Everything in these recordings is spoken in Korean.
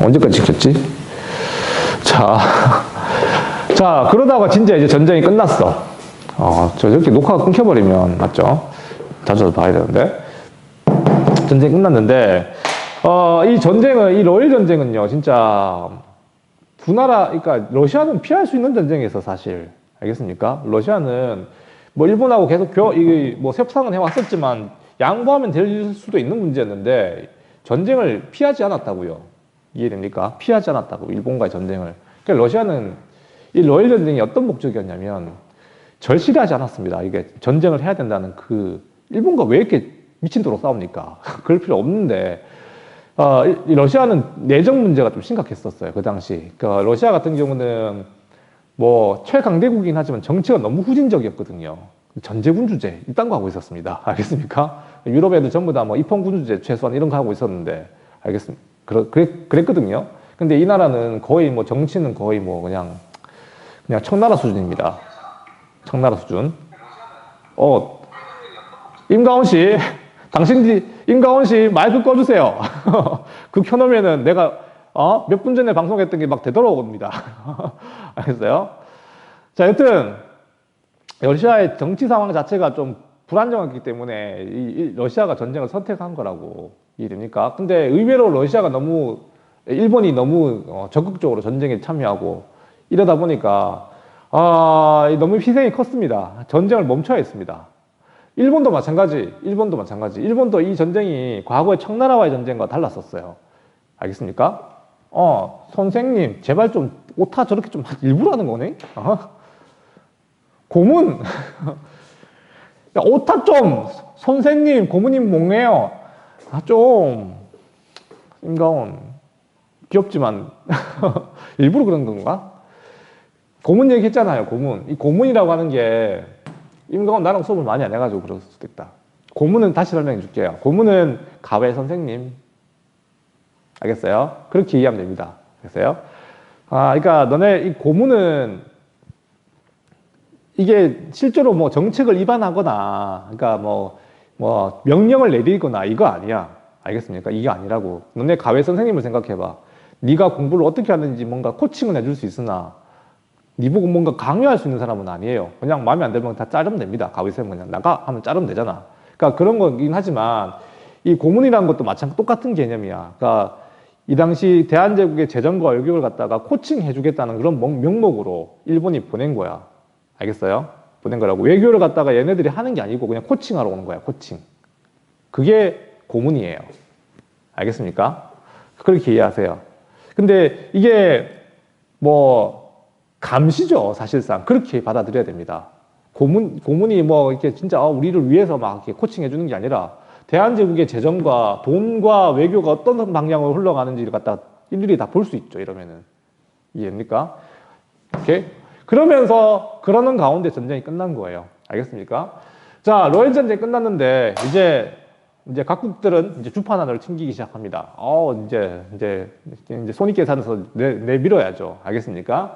언제까지 지켰지? 자, 자, 그러다가 진짜 이제 전쟁이 끝났어. 저렇게 녹화가 끊겨버리면, 맞죠? 자주 봐야 되는데. 전쟁이 끝났는데, 이 전쟁은, 이 러일 전쟁은요, 진짜, 두 나라, 그러니까, 러시아는 피할 수 있는 전쟁이었어, 사실. 알겠습니까? 러시아는, 뭐, 일본하고 계속 뭐, 협상은 해왔었지만, 양보하면 될 수도 있는 문제였는데, 전쟁을 피하지 않았다고요. 이해됩니까? 피하지 않았다고, 일본과의 전쟁을. 그러니까 러시아는 이 러일 전쟁이 어떤 목적이었냐면 절실하지 않았습니다. 이게 전쟁을 해야 된다는 일본과 왜 이렇게 미친도록 싸웁니까? 그럴 필요 없는데 이 러시아는 내정 문제가 좀 심각했었어요. 그 당시. 그러니까 러시아 같은 경우는 뭐 최강대국이긴 하지만 정치가 너무 후진적이었거든요. 전제군 주제 이딴 거 하고 있었습니다. 알겠습니까? 유럽 애들 전부 다 뭐 입헌군 주제 최소한 이런 거 하고 있었는데 알겠습니다. 그랬거든요. 근데 이 나라는 거의 뭐 정치는 거의 뭐 그냥 청나라 수준입니다. 청나라 수준. 임가원 씨, 임가원 씨 마이크 꺼주세요. 그 켜놓으면은 내가 몇 분 전에 방송했던 게 막 되돌아옵니다. 알겠어요? 자, 여튼 러시아의 정치 상황 자체가 좀 불안정했기 때문에 이 러시아가 전쟁을 선택한 거라고 이해됩니까? 근데 의외로 일본이 너무 적극적으로 전쟁에 참여하고 이러다 보니까 너무 희생이 컸습니다. 전쟁을 멈춰야 했습니다. 일본도 마찬가지. 일본도 이 전쟁이 과거의 청나라와의 전쟁과 달랐었어요. 알겠습니까? 선생님 제발 좀 오타 저렇게 좀 일부러 하는 거네? 고문 야, 오타 좀 선생님 고문님 뭐예요? 좀 임가원 귀엽지만 일부러 그런 건가? 고문 얘기했잖아요. 고문. 이 고문이라고 하는 게 임가원 나랑 수업을 많이 안 해가지고 그럴 수도 있다. 고문은 다시 설명해 줄게요. 고문은 가외 선생님. 알겠어요? 그렇게 이해하면 됩니다. 알겠어요? 그러니까 너네 이 고문은 이게 실제로 뭐 정책을 위반하거나 그러니까 뭐 명령을 내리거나 이거 아니야. 알겠습니까? 이게 아니라고. 너네 가외 선생님을 생각해봐. 네가 공부를 어떻게 하는지 뭔가 코칭을 해줄 수 있으나 네 보고 뭔가 강요할 수 있는 사람은 아니에요. 그냥 마음에 안 들면 다 자르면 됩니다. 가위 세면 그냥 나가 하면 자르면 되잖아. 그러니까 그런 거긴 하지만 이 고문이라는 것도 똑같은 개념이야. 그러니까 이 당시 대한제국의 재정과 외교를 갖다가 코칭해 주겠다는 그런 명목으로 일본이 보낸 거야. 알겠어요? 보낸 거라고. 외교를 갖다가 얘네들이 하는 게 아니고 그냥 코칭하러 오는 거야. 코칭. 그게 고문이에요. 알겠습니까? 그렇게 이해하세요. 근데 이게 감시죠, 사실상. 그렇게 받아들여야 됩니다. 고문이 이렇게 진짜 우리를 위해서 막 이렇게 코칭해 주는 게 아니라 대한제국의 재정과 돈과 외교가 어떤 방향으로 흘러가는지를 갖다 일일이 다 볼 수 있죠, 이러면은. 이해됩니까? 오케이? 그러는 가운데 전쟁이 끝난 거예요. 알겠습니까? 자, 러일 전쟁이 끝났는데, 이제 각국들은 이제 주판안을 챙기기 시작합니다. 이제 손익계산에서 내밀어야죠. 알겠습니까?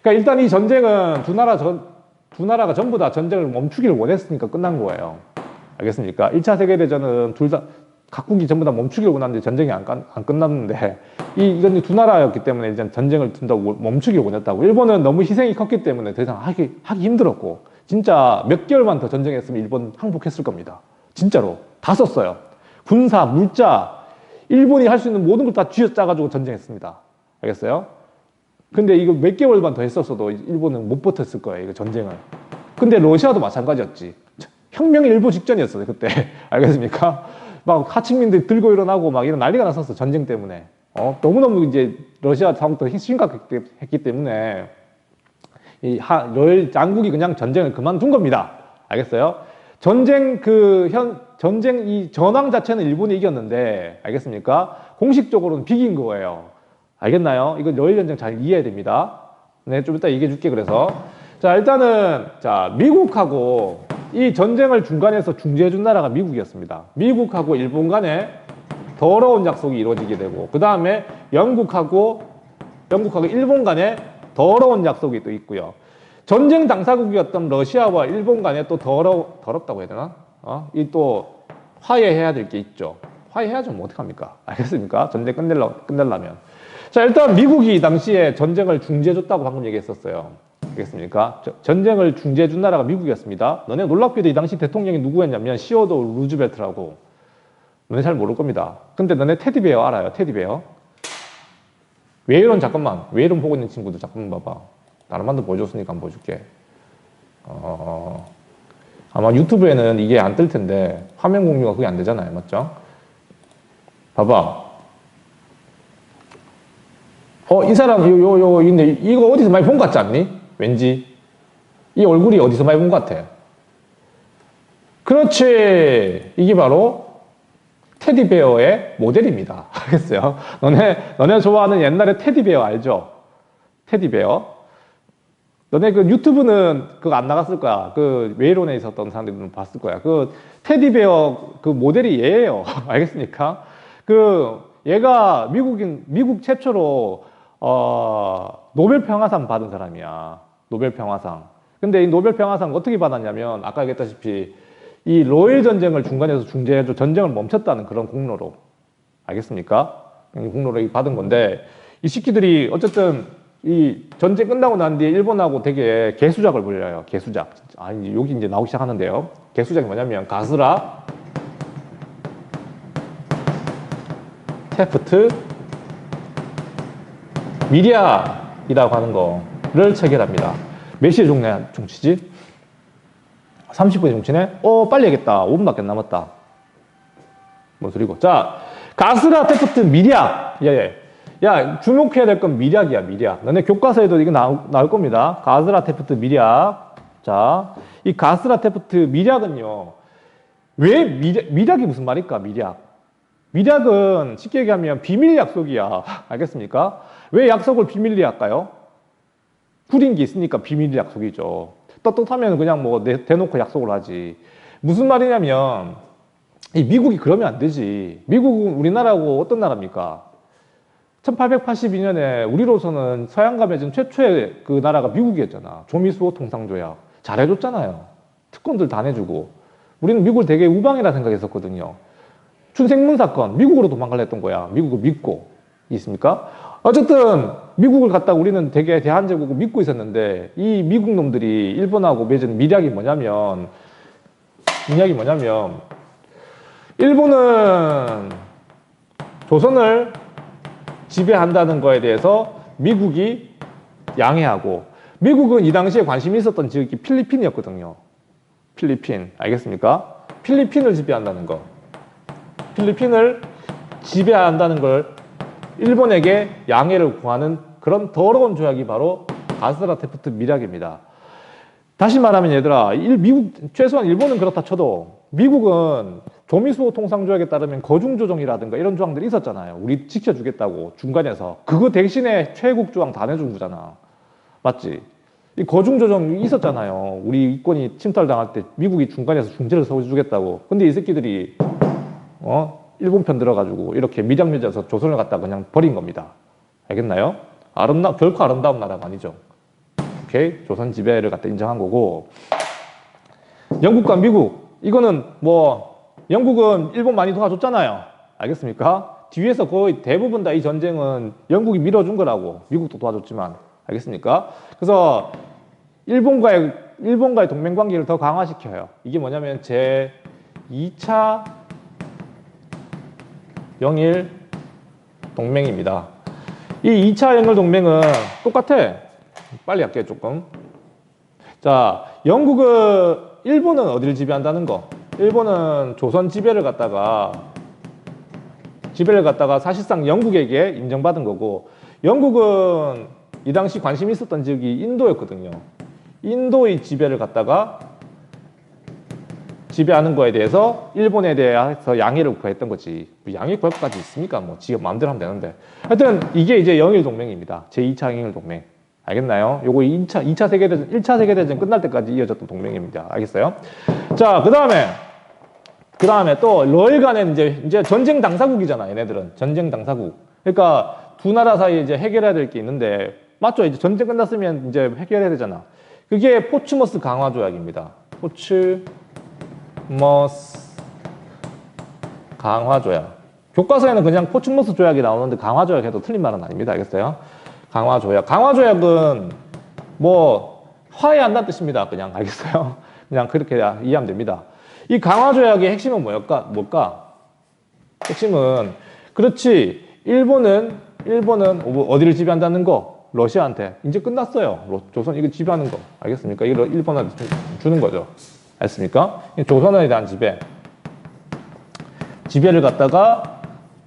그러니까 일단 이 전쟁은 두 나라가 전부 다 전쟁을 멈추기를 원했으니까 끝난 거예요. 알겠습니까? 1차 세계대전은 각국이 전부 다 멈추기를 원하는데 전쟁이 안 끝났는데, 이건 두 나라였기 때문에 이제 전쟁을 멈추기를 원했다고. 일본은 너무 희생이 컸기 때문에 더 이상 하기 힘들었고, 진짜 몇 개월만 더 전쟁했으면 일본 항복했을 겁니다. 진짜로. 다 썼어요. 군사, 물자, 일본이 할 수 있는 모든 걸 다 쥐어짜가지고 전쟁했습니다. 알겠어요? 근데 이거 몇 개월만 더 했었어도 일본은 못 버텼을 거예요, 이거 전쟁을. 근데 러시아도 마찬가지였지. 혁명 일보 직전이었어요, 그때. 알겠습니까? 막 하층민들 들고 일어나고 막 이런 난리가 났었어, 전쟁 때문에. 너무너무 이제 러시아 상황도 심각했기 때문에 러일 양국이 그냥 전쟁을 그만둔 겁니다. 알겠어요? 전쟁 이 전황 자체는 일본이 이겼는데, 알겠습니까? 공식적으로는 비긴 거예요. 알겠나요? 이거 러일 전쟁 잘 이해해야 됩니다. 네, 좀 이따 얘기해 줄게, 그래서. 자, 일단은, 미국하고 이 전쟁을 중간에서 중재해준 나라가 미국이었습니다. 미국하고 일본 간에 더러운 약속이 이루어지게 되고, 그 다음에 영국하고 일본 간에 더러운 약속이 또 있고요. 전쟁 당사국이었던 러시아와 일본 간에 또 더럽다고 해야 되나? 이 또 화해해야 될 게 있죠. 화해해야죠. 뭐 어떡합니까? 알겠습니까? 전쟁 끝내려면. 자, 일단 미국이 이 당시에 전쟁을 중재해줬다고 방금 얘기했었어요. 알겠습니까? 전쟁을 중재해준 나라가 미국이었습니다. 너네 놀랍게도 이 당시 대통령이 누구였냐면 시어도 루즈벨트라고. 너네 잘 모를 겁니다. 근데 너네 테디베어 알아요? 테디베어? 왜 이런 잠깐만. 왜 이런 보고 있는 친구들 잠깐만 봐봐. 다른 만도 보여줬으니까 한번 보여줄게. 아마 유튜브에는 이게 안 뜰 텐데 화면 공유가 그게 안 되잖아요. 맞죠? 봐봐. 이 사람 근데 이거 어디서 많이 본 것 같지 않니? 왠지 이 얼굴이 어디서 많이 본 것 같아. 그렇지. 이게 바로 테디베어의 모델입니다. 알겠어요? 너네 좋아하는 옛날에 테디베어 알죠? 테디베어. 너네 그 유튜브는 그거 안 나갔을 거야. 그 웨이론에 있었던 사람들은 봤을 거야. 그 테디베어 그 모델이 얘예요. 알겠습니까? 얘가 미국 최초로 노벨 평화상 받은 사람이야. 노벨 평화상. 근데 이 노벨 평화상 어떻게 받았냐면 아까 얘기했다시피 이 로일 전쟁을 중간에서 중재해서 전쟁을 멈췄다는 그런 공로로. 알겠습니까? 공로로 받은 건데 이 새끼들이 어쨌든 이 전쟁 끝나고 난 뒤에 일본하고 되게 개수작을 벌여요. 개수작. 아니, 여기 이제 나오기 시작하는데요. 개수작이 뭐냐면 가스라, 테프트, 미리아이라고 하는 거를 체결합니다. 몇 시에 종치지? 30분에 종치네? 빨리 해야겠다. 5분밖에 안 남았다. 뭔 소리고. 자, 가스라, 테프트, 미리아. 야, 주목해야 될 건 미략이야, 미략. 너네 교과서에도 이거 나올 겁니다. 가스라, 테프트, 미략. 자, 이 가스라, 테프트, 미략은요. 왜 미략이 무슨 말일까, 미략? 미략은 쉽게 얘기하면 비밀 약속이야. 알겠습니까? 왜 약속을 비밀리 할까요? 구린 게 있으니까 비밀 약속이죠. 떳떳하면 그냥 뭐 대놓고 약속을 하지. 무슨 말이냐면, 이 미국이 그러면 안 되지. 미국은 우리나라하고 어떤 나라입니까? 1882년에 우리로서는 서양과 맺은 최초의 그 나라가 미국이었잖아. 조미수호 통상조약. 잘해줬잖아요. 특권들 다 내주고. 우리는 미국을 되게 우방이라 생각했었거든요. 춘생문 사건, 미국으로 도망가려 했던 거야. 미국을 믿고. 있습니까? 어쨌든 미국을 갖다가 우리는 되게 대한제국을 믿고 있었는데 이 미국 놈들이 일본하고 맺은 미략이 뭐냐면 일본은 조선을 지배한다는 거에 대해서 미국이 양해하고 미국은 이 당시에 관심이 있었던 지역이 필리핀이었거든요. 필리핀. 알겠습니까? 필리핀을 지배한다는 거. 필리핀을 지배한다는 걸 일본에게 양해를 구하는 그런 더러운 조약이 바로 가스라 테프트 미략입니다. 다시 말하면 얘들아, 최소한 일본은 그렇다 쳐도 미국은 조미수호 통상조약에 따르면 거중조정이라든가 이런 조항들이 있었잖아요. 우리 지켜주겠다고 중간에서. 그거 대신에 최국 조항 다 내준 거잖아. 맞지? 이 거중조정이 있었잖아요. 우리 이권이 침탈당할 때 미국이 중간에서 중재를 서주겠다고. 근데 이 새끼들이 일본 편 들어가지고 이렇게 미략 맺어서 조선을 갖다 그냥 버린 겁니다. 알겠나요? 결코 아름다운 나라가 아니죠. 오케이? 조선 지배를 갖다 인정한 거고. 영국과 미국. 이거는 영국은 일본 많이 도와줬잖아요. 알겠습니까? 뒤에서 거의 대부분 다 이 전쟁은 영국이 밀어준 거라고. 미국도 도와줬지만. 알겠습니까? 그래서 일본과의 동맹관계를 더 강화시켜요. 이게 뭐냐면 제2차 영일 동맹입니다. 이 2차 영일 동맹은 똑같아. 빨리 할게요, 조금. 자, 일본은 어디를 지배한다는 거? 일본은 조선 지배를 갖다가 사실상 영국에게 인정받은 거고, 영국은 이 당시 관심이 있었던 지역이 인도였거든요. 인도의 지배를 갖다가 지배하는 거에 대해서 일본에 대해서 양해를 구했던 거지. 양해 구할 것까지 있습니까? 지금 마음대로 하면 되는데. 하여튼 이게 이제 영일 동맹입니다. 제2차 영일 동맹. 알겠나요? 요거 2차 세계대전, 1차 세계대전 끝날 때까지 이어졌던 동맹입니다. 알겠어요? 자, 그 다음에 또 러일 간에는 이제 전쟁 당사국이잖아. 얘네들은 전쟁 당사국. 그러니까 두 나라 사이에 이제 해결해야 될 게 있는데, 맞죠? 이제 전쟁 끝났으면 이제 해결해야 되잖아. 그게 포츠머스 강화 조약입니다. 포츠머스 강화 조약. 교과서에는 그냥 포츠모스 조약이 나오는데 강화 조약 해도 틀린 말은 아닙니다. 알겠어요? 강화 조약. 강화 조약은 뭐 화해한다는 뜻입니다. 그냥 알겠어요? 그냥 그렇게 이해하면 됩니다. 이 강화 조약의 핵심은 뭘까? 핵심은 그렇지. 일본은 어디를 지배한다는 거? 러시아한테. 이제 끝났어요. 조선 이거 지배하는 거. 알겠습니까? 이거 일본한테 주는 거죠. 알겠습니까? 조선에 대한 지배를 갖다가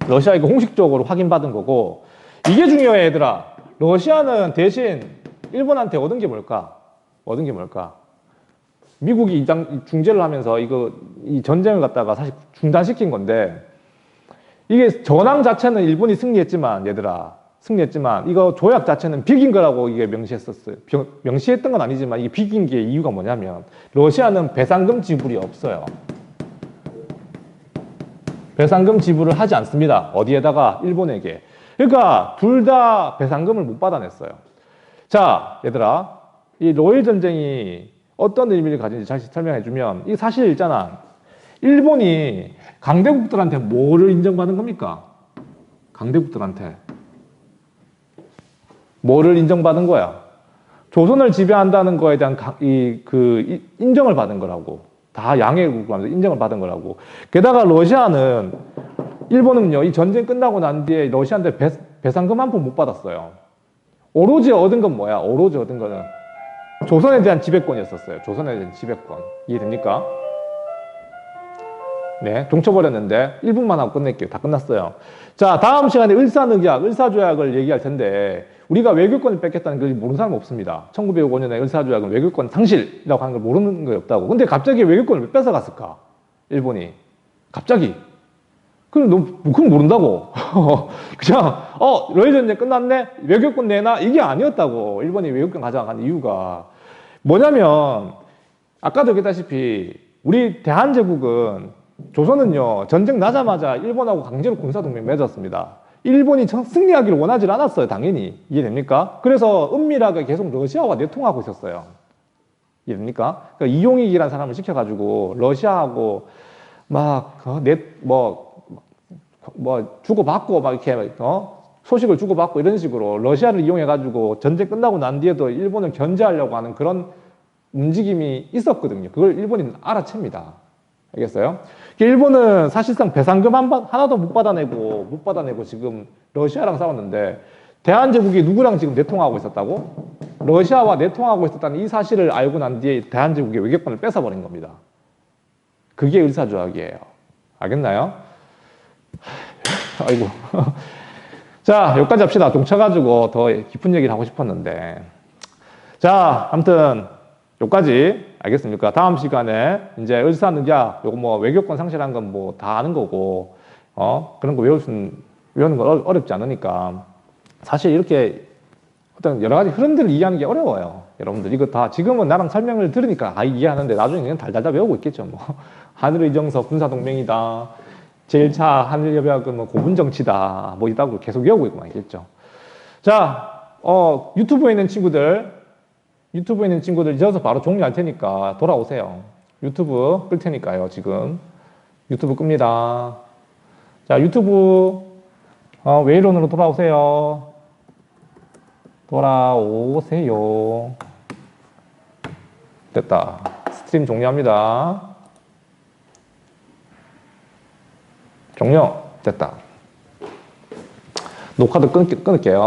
러시아에게 공식적으로 확인받은 거고, 이게 중요해, 얘들아. 러시아는 대신 일본한테 얻은 게 뭘까? 미국이 중재를 하면서 이 전쟁을 갖다가 사실 중단시킨 건데, 이게 전황 자체는 일본이 승리했지만, 이거 조약 자체는 비긴 거라고 이게 명시했었어요. 명시했던 건 아니지만 이게 비긴 게 이유가 뭐냐면, 러시아는 배상금 지불이 없어요. 배상금 지불을 하지 않습니다. 어디에다가? 일본에게. 그러니까 둘 다 배상금을 못 받아냈어요. 자, 얘들아, 이 러일 전쟁이 어떤 의미를 가진지 다시 설명해주면, 이 사실 있잖아. 일본이 강대국들한테 뭐를 인정받은 겁니까? 강대국들한테 뭐를 인정받은 거야? 조선을 지배한다는 거에 대한 인정을 받은 거라고. 다 양해국가면서 인정을 받은 거라고. 게다가 러시아는, 일본은요, 이 전쟁 끝나고 난 뒤에 러시아한테 배상금 한 푼 못 받았어요. 오로지 얻은 건 뭐야? 오로지 얻은 거는 조선에 대한 지배권이었었어요. 조선에 대한 지배권. 이해됩니까? 네, 종쳐버렸는데 1분만 하고 끝낼게요. 다 끝났어요. 자, 다음 시간에 을사조약을 얘기할 텐데, 우리가 외교권을 뺏겼다는 걸 모르는 사람은 없습니다. 1905년에 을사조약은 외교권 상실이라고 하는 걸 모르는 게 없다고. 근데 갑자기 외교권을 왜 뺏어갔을까? 일본이. 갑자기. 그럼 모른다고. 그냥, 러일 전쟁 끝났네? 외교권 내놔? 이게 아니었다고. 일본이 외교권 가져간 이유가. 뭐냐면, 아까도 얘기했다시피, 우리 대한제국은, 조선은요, 전쟁 나자마자 일본하고 강제로 군사동맹 맺었습니다. 일본이 승리하기를 원하지 않았어요, 당연히. 이해됩니까? 그래서 은밀하게 계속 러시아와 내통하고 있었어요. 이해됩니까? 그러니까 이용익이라는 사람을 시켜가지고, 러시아하고 주고받고, 소식을 주고받고 이런 식으로 러시아를 이용해가지고 전쟁 끝나고 난 뒤에도 일본을 견제하려고 하는 그런 움직임이 있었거든요. 그걸 일본이 알아챕니다. 알겠어요? 일본은 사실상 배상금 하나도 못 받아내고 지금 러시아랑 싸웠는데, 대한제국이 누구랑 지금 내통하고 있었다고? 러시아와 내통하고 있었다는 이 사실을 알고 난 뒤에 대한제국의 외교권을 뺏어버린 겁니다. 그게 을사조약이에요. 알겠나요? 아이고. 자, 여기까지 합시다. 동쳐가지고 더 깊은 얘기를 하고 싶었는데. 자, 아무튼 여기까지. 알겠습니까? 다음 시간에 이제 을사늑약, 요거 외교권 상실한 건 다 아는 거고, 그런 거 외우는 거 어렵지 않으니까. 사실 이렇게 어떤 여러 가지 흐름들을 이해하는 게 어려워요. 여러분들 이거 다 지금은 나랑 설명을 들으니까 이해하는데, 나중에 그냥 달달달 외우고 있겠죠. 하늘의 정석, 군사동맹이다. 제1차 한일협약은 고분정치다. 이따고 계속 외우고 있고 있겠죠. 자, 유튜브에 있는 친구들 잊어서 바로 종료할 테니까 돌아오세요. 유튜브 끌 테니까요, 지금. 유튜브 끕니다. 자, 유튜브, 웨이론으로 돌아오세요. 됐다. 스트림 종료합니다. 종료. 됐다. 녹화도 끊을게요.